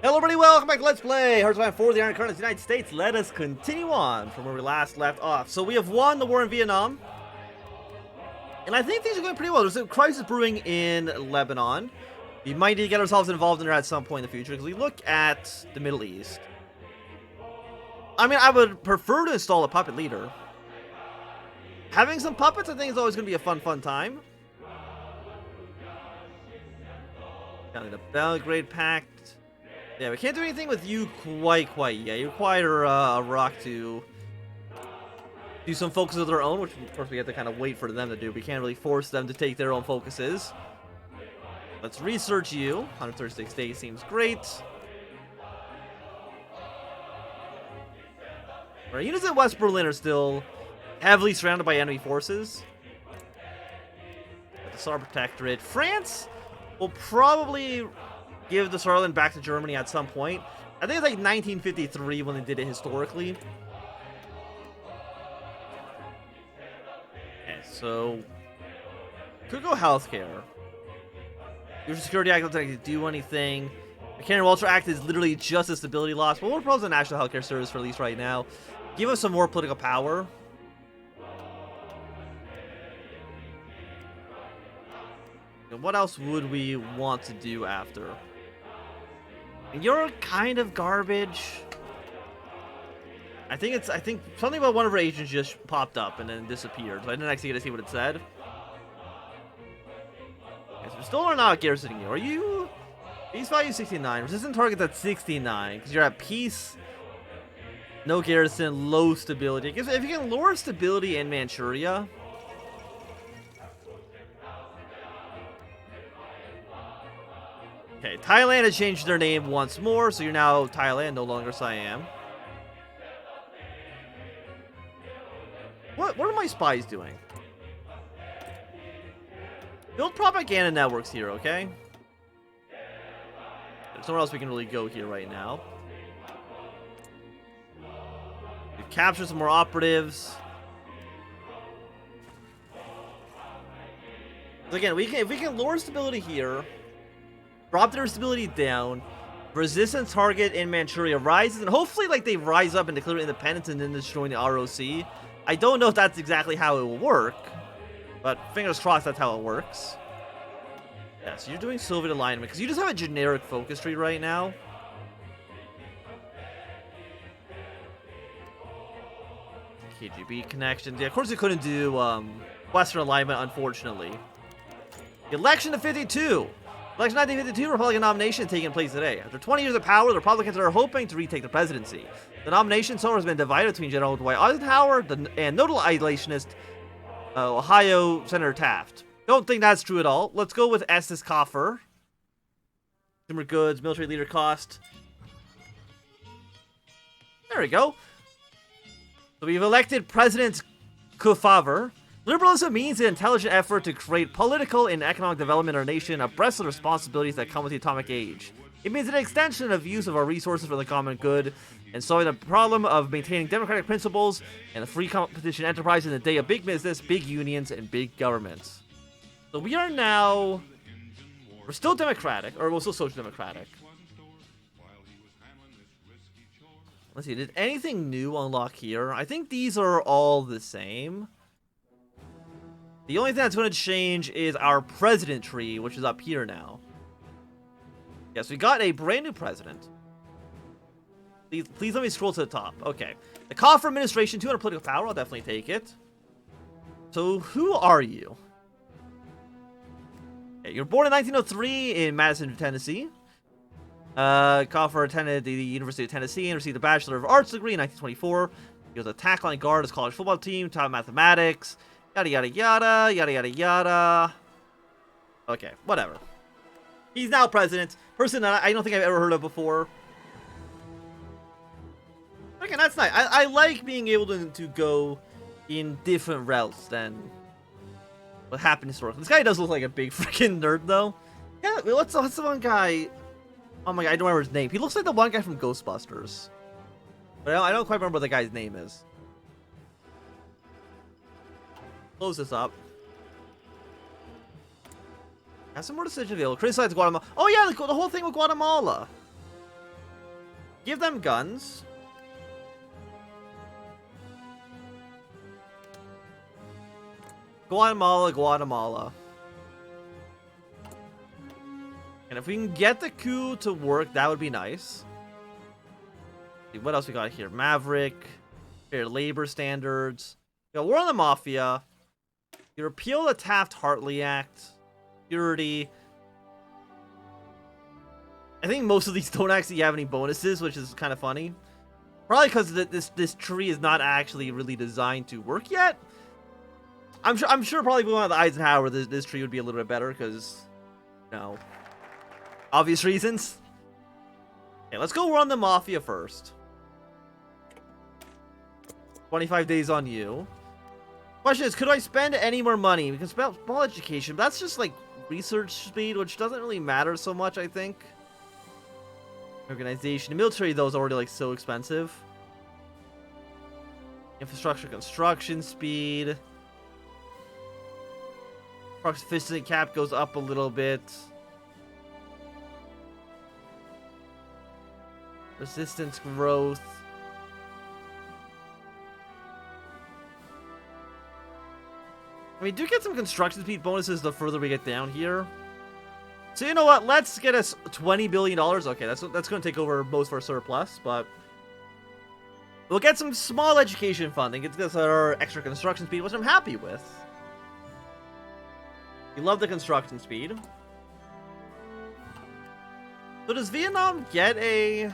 Hello everybody, welcome back to Let's Play HOI4, the Iron Current of the United States. Let us continue on from where we last left off. So we have won the war in Vietnam. And I think things are going pretty well. There's a crisis brewing in Lebanon. We might need to get ourselves involved in there at some point in the future, because we look at the Middle East. I mean, I would prefer to install a puppet leader. Having some puppets, I think, is always going to be a fun time. Down in the Belgrade Pact. Yeah, we can't do anything with you quite yet. You require a rock to do some focuses of their own, which of course we have to kind of wait for them to do. We can't really force them to take their own focuses. Let's research you. 136 days seems great. Our units in West Berlin are still heavily surrounded by enemy forces. The Saar Protectorate. France will probably give the Saarland back to Germany at some point. I think it's like 1953 when they did it historically. Okay, so could go healthcare. Your Security Act doesn't actually do anything. The Cannon Walter Act is literally just a stability loss, but we'll propose a National Healthcare Service for at least right now. Give us some more political power. And what else would we want to do after? You're kind of garbage. I think something about one of our agents just popped up and then disappeared. So I didn't actually get to see what it said. Okay, so we still are not garrisoning you. Are you? Peace value 69. Resistant target at 69. Because you're at peace. No garrison. Low stability. If you can lower stability in Manchuria. Okay, Thailand has changed their name once more, so you're now Thailand, no longer Siam. What are my spies doing? Build propaganda networks here, okay? There's nowhere else we can really go here right now. We've captured some more operatives. So again, if we can lower stability here, drop their stability down, resistance target in Manchuria rises, and hopefully like they rise up and declare independence and then destroying the ROC. I don't know if that's exactly how it will work, but fingers crossed that's how it works. Yeah, so you're doing Soviet alignment, because you just have a generic focus tree right now. KGB connections. Yeah, of course we couldn't do Western alignment, unfortunately. Election of 52. Election 1952, Republican nomination taking place today. After 20 years of power, the Republicans are hoping to retake the presidency. The nomination so far has been divided between General Dwight Eisenhower and notable isolationist Ohio Senator Taft. Don't think that's true at all. Let's go with Estes Kefauver. Consumer goods, military leader cost. There we go. So we've elected President Kefauver. Liberalism means an intelligent effort to create political and economic development in our nation abreast of the responsibilities that come with the atomic age. It means an extension of use of our resources for the common good and solving the problem of maintaining democratic principles and a free competition enterprise in the day of big business, big unions, and big governments. So we are now... We're still democratic, or we're still social democratic. Let's see, did anything new unlock here? I think these are all the same. The only thing that's going to change is our president tree, which is up here now. Yes, we got a brand new president. Please let me scroll to the top. Okay. The Kefauver administration, 200 political power. I'll definitely take it. So, who are you? Okay, you're born in 1903 in Madison, Tennessee. Kefauver attended the University of Tennessee and received a Bachelor of Arts degree in 1924. He was a tackle line guard, his college football team, taught mathematics. Yada yada yada, yada yada yada. Okay, whatever. He's now president. Person that I don't think I've ever heard of before. Okay, that's nice. I like being able to go in different routes than what happened historically. This guy does look like a big freaking nerd, though. Yeah, what's the one guy? Oh my god, I don't remember his name. He looks like the one guy from Ghostbusters. But I don't quite remember what the guy's name is. Close this up. Have some more decisions available. Criticize Guatemala. Oh yeah, the whole thing with Guatemala. Give them guns. Guatemala, Guatemala. And if we can get the coup to work, that would be nice. See, what else we got here? Maverick, fair labor standards. We got war on the mafia. You repeal the Taft-Hartley Act. Security. I think most of these don't actually have any bonuses, which is kind of funny. Probably because this tree is not actually really designed to work yet. I'm sure probably going on the Eisenhower, this tree would be a little bit better because, you know, obvious reasons. Okay, let's go run the mafia first. 25 days on you. Question is, could I spend any more money? We can spend small education, but that's just like research speed, which doesn't really matter so much, I think. Organization. The military, though, is already like so expensive. Infrastructure construction speed. Proficiency cap goes up a little bit. Resistance growth. I mean, do get some construction speed bonuses the further we get down here. So you know what? Let's get us $20 billion. Okay, that's going to take over most of our surplus, but we'll get some small education funding. It's because our extra construction speed, which I'm happy with. We love the construction speed. So does Vietnam get a...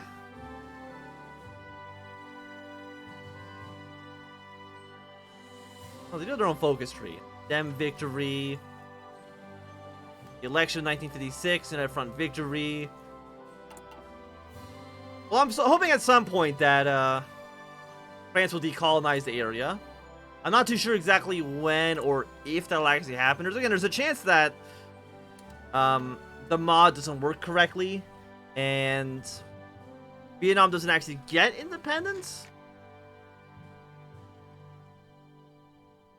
Oh, they do their own focus tree. Dem victory. The election 1956, United Front victory. Well, I'm hoping at some point that France will decolonize the area. I'm not too sure exactly when or if that'll actually happen. There's a chance that the mod doesn't work correctly and Vietnam doesn't actually get independence.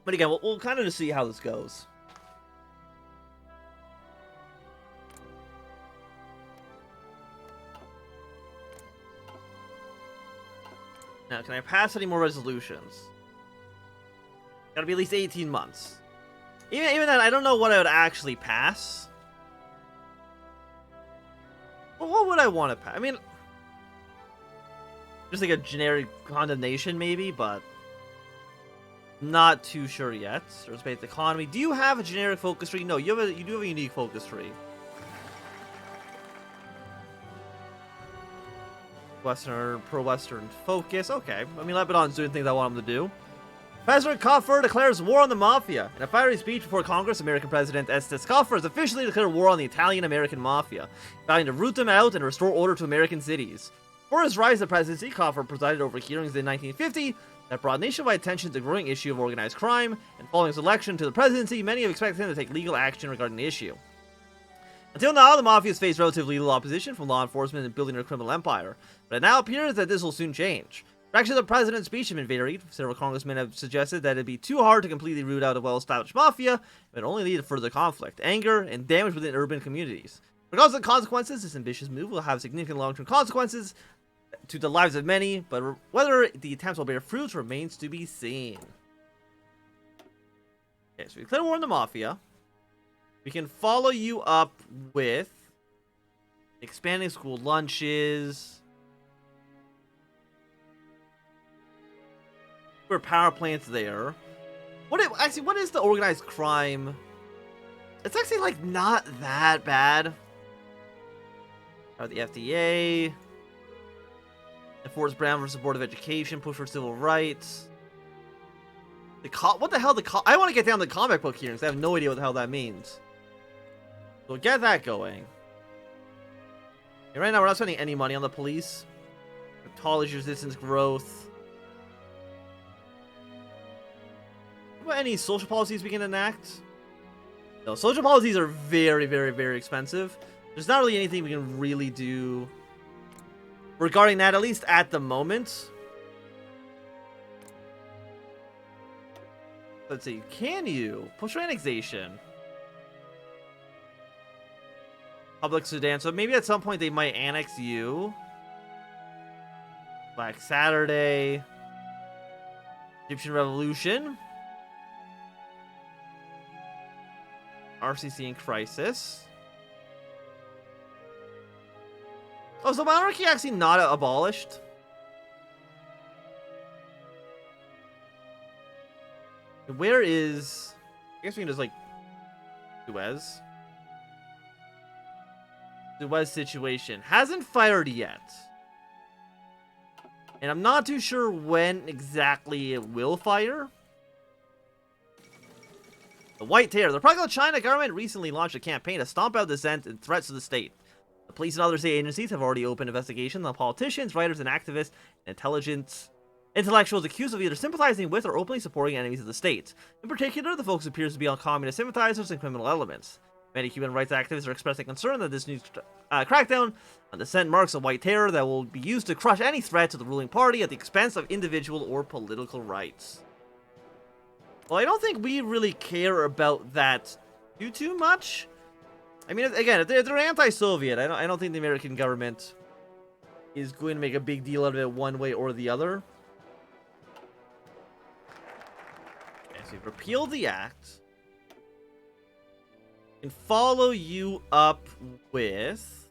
But again, we'll kind of just see how this goes. Now, can I pass any more resolutions? Gotta be at least 18 months. Even then, I don't know what I would actually pass. Well, what would I want to pass? I mean, just like a generic condemnation, maybe, but not too sure yet. Space economy. Do you have a generic focus tree? No, you do have a unique focus tree. Pro-Western focus. Okay. I mean, Lebanon's doing things I want them to do. President Kefauver declares war on the mafia. In a fiery speech before Congress, American President Estes has officially declared war on the Italian-American mafia, vowing to root them out and restore order to American cities. For his rise to the presidency, Kefauver presided over hearings in 1950 that brought nationwide attention to the growing issue of organized crime, and following his election to the presidency, many have expected him to take legal action regarding the issue. Until now, the mafia has faced relatively little opposition from law enforcement in building their criminal empire, but it now appears that this will soon change. Reactions to the president's speech have been varied. Several congressmen have suggested that it'd be too hard to completely root out a well-established mafia, and it would only lead to further conflict, anger, and damage within urban communities. Regardless of the consequences, this ambitious move will have significant long-term consequences to the lives of many, but whether the attempts will bear fruit remains to be seen. Okay, so we declare war on the mafia. We can follow you up with expanding school lunches. For power plants there. What is the organized crime? It's actually like not that bad. The FDA. Enforce Brown versus Board of Education. Push for civil rights. What the hell? I want to get down to the comic book hearings. I have no idea what the hell that means. So get that going. And right now, we're not spending any money on the police. College resistance growth. What about any social policies we can enact? No, social policies are very, very, very expensive. There's not really anything we can really do regarding that, at least at the moment. Let's see. Can you push for annexation? Public Sudan. So maybe at some point they might annex you. Black Saturday. Egyptian Revolution. RCC in crisis. Oh, so monarchy actually not abolished? Where is... I guess we can just, like... Suez. Suez situation. Hasn't fired yet. And I'm not too sure when exactly it will fire. The White Terror. The pro-China government recently launched a campaign to stomp out dissent and threats to the state. The police and other state agencies have already opened investigations on politicians, writers, and activists, and intellectuals accused of either sympathizing with or openly supporting enemies of the state. In particular, the focus appears to be on communist sympathizers and criminal elements. Many human rights activists are expressing concern that this new crackdown on dissent marks a white terror that will be used to crush any threat to the ruling party at the expense of individual or political rights. Well, I don't think we really care about that too much. I mean, again, if they're anti-Soviet, I don't think the American government is going to make a big deal out of it one way or the other. Okay, so we've repealed the act. And follow you up with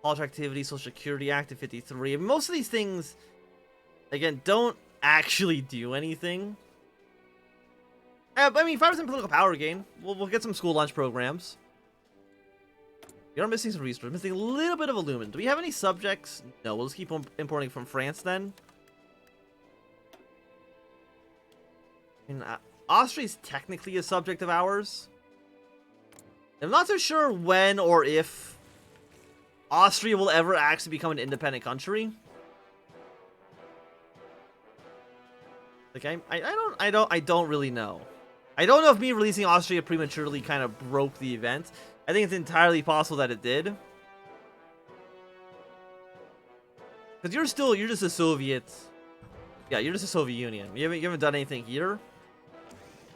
college activity, Social Security Act of 53. And most of these things, again, don't actually do anything. I mean, 5% political power gain. We'll get some school lunch programs. We are missing some resources. Missing a little bit of aluminum. Do we have any subjects? No, we'll just keep importing from France then. And, Austria is technically a subject of ours. I'm not so sure when or if Austria will ever actually become an independent country. Like I don't really know. I don't know if me releasing Austria prematurely kind of broke the event. I think it's entirely possible that it did. Because you're just a Soviet. Yeah, you're just a Soviet Union. You haven't done anything here.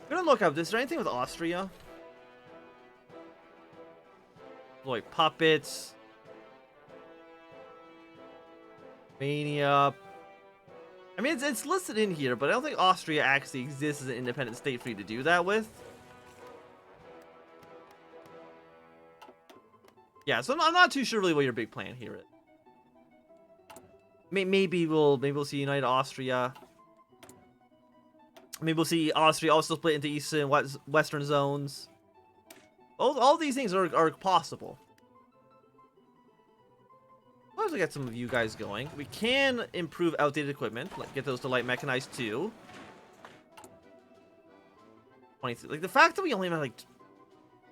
I'm gonna look up. Is there anything with Austria? Like puppets. Mania. I mean, it's listed in here, but I don't think Austria actually exists as an independent state for you to do that with. Yeah, so I'm not too sure really what your big plan here is. Maybe we'll see United Austria. Maybe we'll see Austria also split into Eastern and Western zones. All these things are possible. Let's get some of you guys going. We can improve outdated equipment. Like, get those to light mechanized too. 23. Like, the fact that we only have like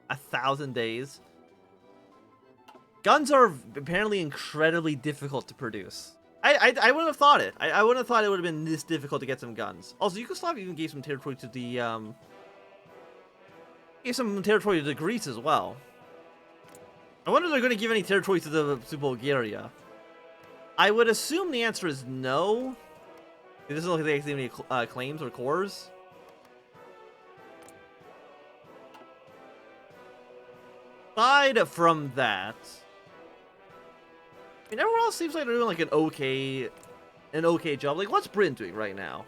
1,000 days. Guns are apparently incredibly difficult to produce. I wouldn't have thought it. I wouldn't have thought it would have been this difficult to get some guns. Also, Yugoslavia even gave some territory to the gave some territory to Greece as well. I wonder if they're going to give any territory to Bulgaria. I would assume the answer is no. It doesn't look like they actually have any claims or cores. Aside from that, I mean, everyone else seems like they're doing like an okay job. Like, what's Britain doing right now?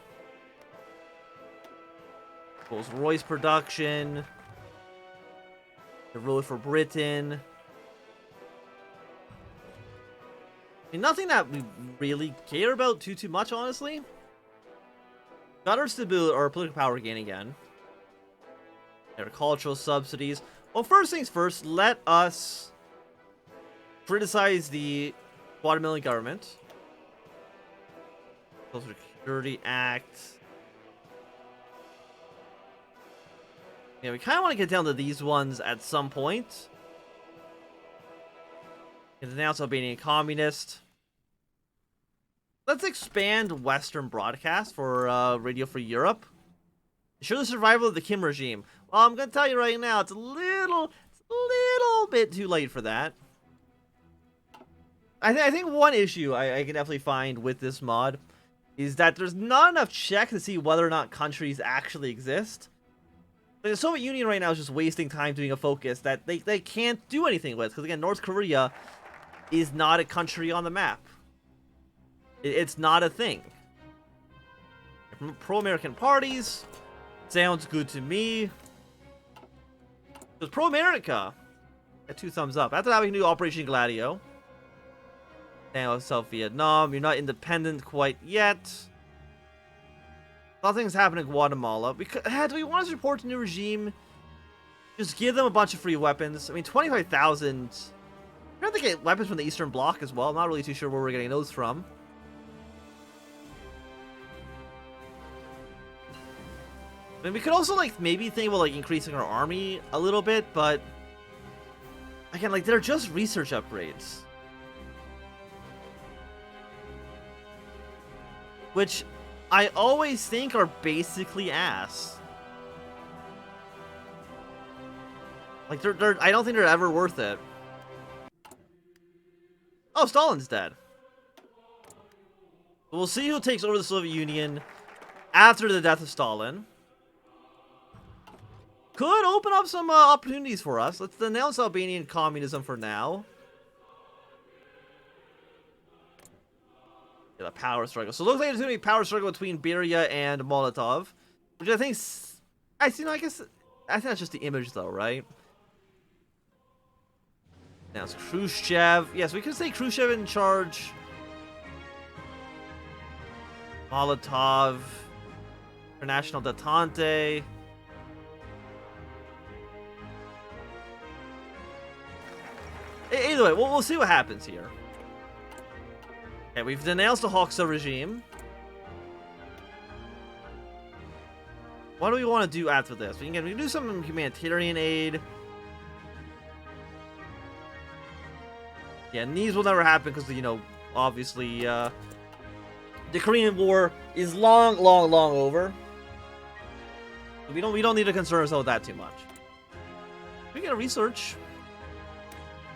Rolls-Royce production. The road for Britain. I mean, nothing that we really care about too much, honestly. Got our stability or political power gain again. Agricultural subsidies. Well, first things first, let us criticize the Guatemalan government. Social Security Act. Yeah, we kind of want to get down to these ones at some point. It's announced Albanian communist. Let's expand Western broadcast for Radio Free Europe. Ensure the survival of the Kim regime. Well, I'm going to tell you right now, it's a little bit too late for that. I think one issue I can definitely find with this mod is that there's not enough checks to see whether or not countries actually exist. Like, the Soviet Union right now is just wasting time doing a focus that they can't do anything with. Because again, North Korea is not a country on the map. It's not a thing. Pro-American parties sounds good to me. Because pro-America, got 2 thumbs up. After that, we can do Operation Gladio. Now, South Vietnam, you're not independent quite yet. Nothing's happening in Guatemala. Do we want to support the new regime? Just give them a bunch of free weapons. I mean, 25,000. We're going to get weapons from the Eastern Bloc as well. I'm not really too sure where we're getting those from. I mean, we could also, like, maybe think about, like, increasing our army a little bit, but again, like, they're just research upgrades. Which I always think are basically ass. Like, I don't think they're ever worth it. Oh, Stalin's dead. We'll see who takes over the Soviet Union after the death of Stalin. Could open up some opportunities for us. Let's denounce Albanian communism for now. Yeah, the power struggle. So it looks like there's going to be a power struggle between Beria and Molotov. Which I think... I guess that's just the image, though, right? Now it's Khrushchev. Yes, we could say Khrushchev in charge. Molotov. International Detente. Either way, we'll see what happens here. Okay, we've denounced the Hoxha regime. What do we want to do after this? We can do some humanitarian aid. Yeah, and these will never happen because, you know, obviously, the Korean War is long over. We don't need to concern ourselves with that too much. We get a research.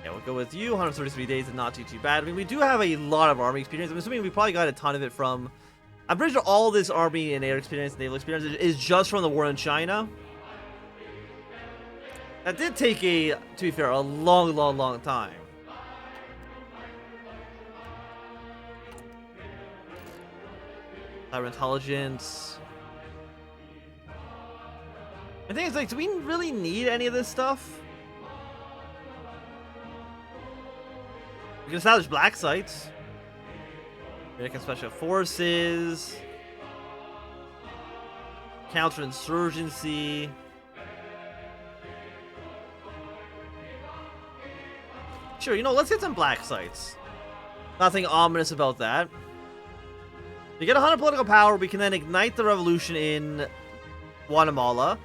Yeah, we'll go with you. 133 days is not too bad. I mean, we do have a lot of army experience. I'm assuming we probably got a ton of it from... I'm pretty sure all this army and air experience, naval experience, is just from the war in China. That did take to be fair, a long time. Cyber intelligence. I think it's like, do we really need any of this stuff? We can establish black sites. American Special Forces. Counterinsurgency. Sure, you know, let's get some black sites. Nothing ominous about that. We get 100 political power, we can then ignite the revolution in Guatemala.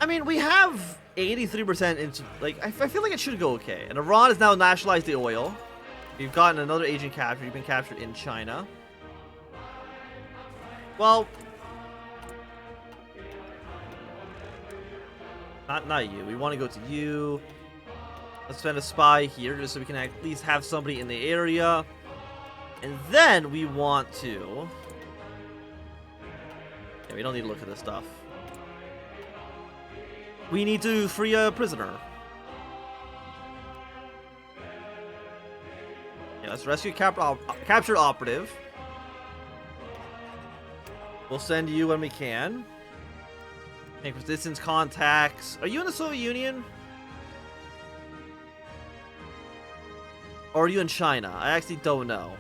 I mean, we have 83% into, like, I feel like it should go okay. And Iran has now nationalized the oil. We've gotten another agent captured. You've been captured in China. Well, not you. We want to go to you. Let's send a spy here just so we can at least have somebody in the area. And then we want to... Yeah, we don't need to look at this stuff. We need to free a prisoner. Yeah, let's rescue captured operative. We'll send you when we can. Make resistance contacts. Are you in the Soviet Union? Or are you in China? I actually don't know.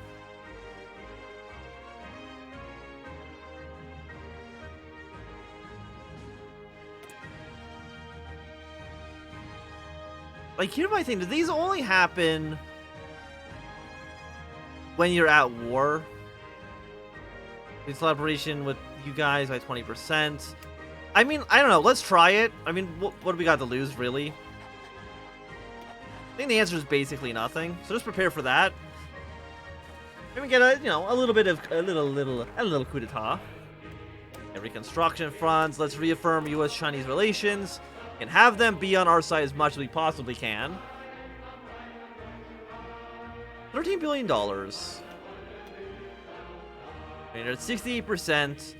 Like, here's my thing. Do these only happen when you're at war? In collaboration with you guys by 20%. I mean, I don't know. Let's try it. I mean, what do we got to lose, really? I think the answer is basically nothing. So just prepare for that. Maybe get a, you know, a little bit of a little coup d'etat. And reconstruction fronts. Let's reaffirm U.S.-Chinese relations. And have them be on our side as much as we possibly can. $13 billion. I mean, at 68%.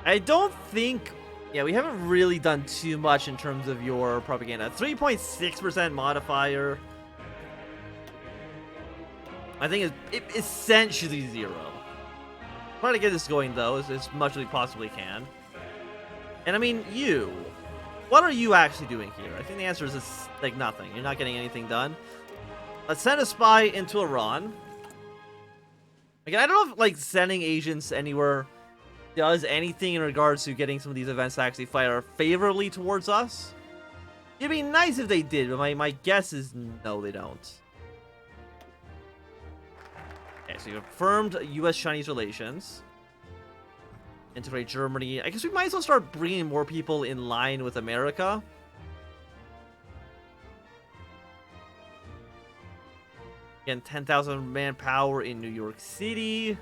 I don't think... Yeah, we haven't really done too much in terms of your propaganda. 3.6% modifier. I think it's essentially 0. Trying to get this going, though, as much as we possibly can. And I mean, what are you actually doing here? I think the answer is like nothing. You're not getting anything done. Let's send a spy into Iran. Again, I don't know if like sending agents anywhere does anything in regards to getting some of these events to actually fire favorably towards us. It'd be nice if they did, but my guess is no, they don't. Okay, so you affirmed U.S.-Chinese relations. Integrate Germany. I guess we might as well start bringing more people in line with America. Again, 10,000 manpower in New York City.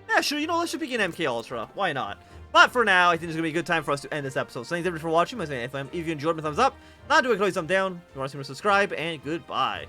Yeah, sure, you know, let's just begin MK Ultra. Why not? But for now, I think it's going to be a good time for us to end this episode. So thanks everybody for watching. My name is FM. If you enjoyed, my thumbs up. Not doing a thumbs down. If you want to see me, subscribe, and goodbye.